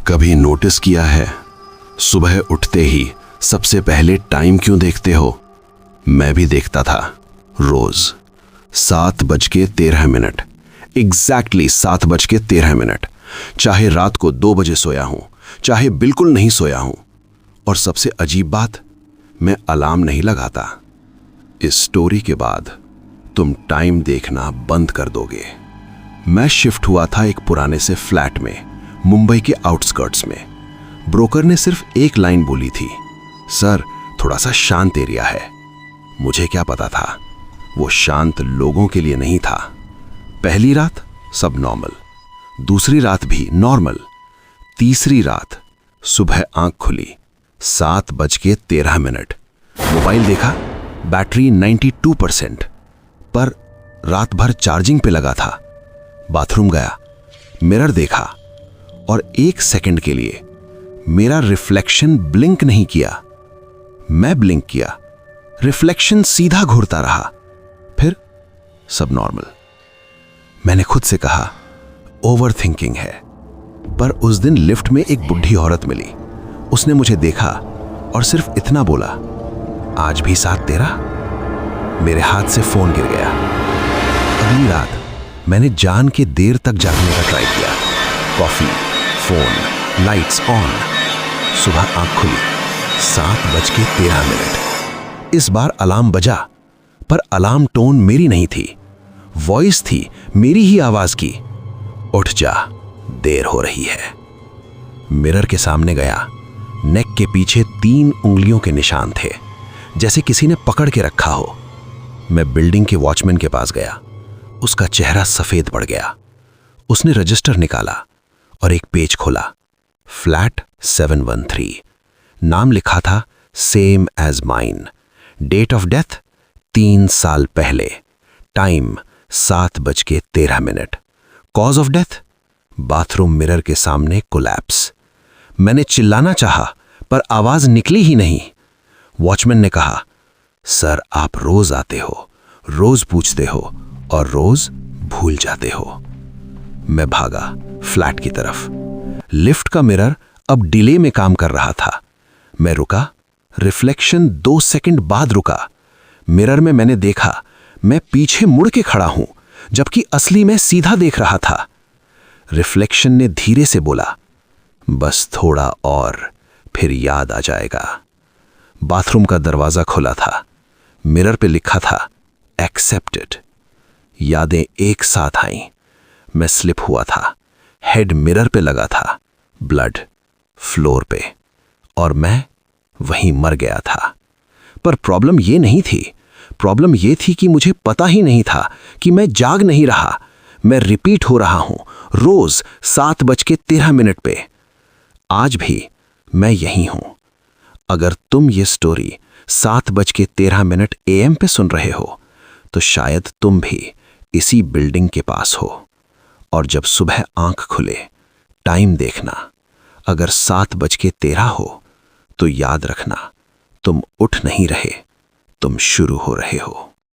कभी नोटिस किया है सुबह उठते ही सबसे पहले टाइम क्यों देखते हो? मैं भी देखता था रोज। 7:13। एग्जैक्टली 7:13। चाहे रात को 2 बजे सोया हूं, चाहे बिल्कुल नहीं सोया हूं। और सबसे अजीब बात, मैं अलार्म नहीं लगाता। इस स्टोरी के बाद तुम टाइम देखना बंद कर दोगे। मैं शिफ्ट हुआ था एक पुराने से फ्लैट में, मुंबई के आउटस्कर्ट्स में। ब्रोकर ने सिर्फ एक लाइन बोली थी, सर थोड़ा सा शांत एरिया है। मुझे क्या पता था वो शांत लोगों के लिए नहीं था। पहली रात सब नॉर्मल, दूसरी रात भी नॉर्मल, तीसरी रात सुबह आंख खुली 7:13। मोबाइल देखा, बैटरी 92%, पर रात भर चार्जिंग पे लगा था। बाथरूम गया, मिरर देखा और 1 सेकंड के लिए मेरा रिफ्लेक्शन ब्लिंक नहीं किया। मैं ब्लिंक किया, रिफ्लेक्शन सीधा घूरता रहा। फिर सब नॉर्मल। मैंने खुद से कहा ओवर थिंकिंग है। पर उस दिन लिफ्ट में एक बुढ़ी औरत मिली। उसने मुझे देखा और सिर्फ इतना बोला, आज भी 7:13। मेरे हाथ से फोन गिर गया। अगली रात मैंने जान के देर तक जागने का ट्राई किया। Coffee, phone, lights on. सुबह आंख खुली 7:13। इस बार अलार्म बजा, पर अलार्म टोन मेरी नहीं थी, वॉइस थी मेरी ही आवाज की। उठ जा, देर हो रही है। मिरर के सामने गया। नेक के पीछे 3 उंगलियों के निशान थे, जैसे किसी ने पकड़ के रखा हो। मैं बिल्डिंग के वॉचमैन के पास गया। उसका चेहरा सफेद पड़ गया। उसने रजिस्टर निकाला और एक पेज खोला। फ्लैट 713। नाम लिखा था same as mine. Date of death 3 साल पहले। Time 7:13। Cause of death bathroom mirror के सामने कोलैप्स। मैंने चिल्लाना चाहा, पर आवाज निकली ही नहीं। वॉचमैन ने कहा, सर आप रोज आते हो, रोज पूछते हो और रोज भूल जाते हो। मैं भागा फ्लैट की तरफ। लिफ्ट का मिरर अब डिले में काम कर रहा था। मैं रुका। रिफ्लेक्शन 2 सेकंड बाद रुका। मिरर में मैंने देखा मैं पीछे मुड़ के खड़ा हूं, जबकि असली मैं सीधा देख रहा था। रिफ्लेक्शन ने धीरे से बोला, बस थोड़ा और, फिर याद आ जाएगा। बाथरूम का दरवाजा खुला था। मिरर पे लिखा था एक्सेप्टेड। यादें एक साथ आईं। मैं स्लिप हुआ था। हेड मिरर पे लगा था, ब्लड फ्लोर पे, और मैं वहीं मर गया था। पर प्रॉब्लम ये नहीं थी। प्रॉब्लम ये थी कि मुझे पता ही नहीं था कि मैं जाग नहीं रहा, मैं रिपीट हो रहा हूं रोज 7:13 पे। आज भी मैं यहीं हूं। अगर तुम ये स्टोरी 7:13 AM पे सुन रहे हो, तो शायद तुम भी इसी बिल्डिंग के पास हो। और जब सुबह आंख खुले, टाइम देखना। अगर 7:13 हो, तो याद रखना, तुम उठ नहीं रहे, तुम शुरू हो रहे हो।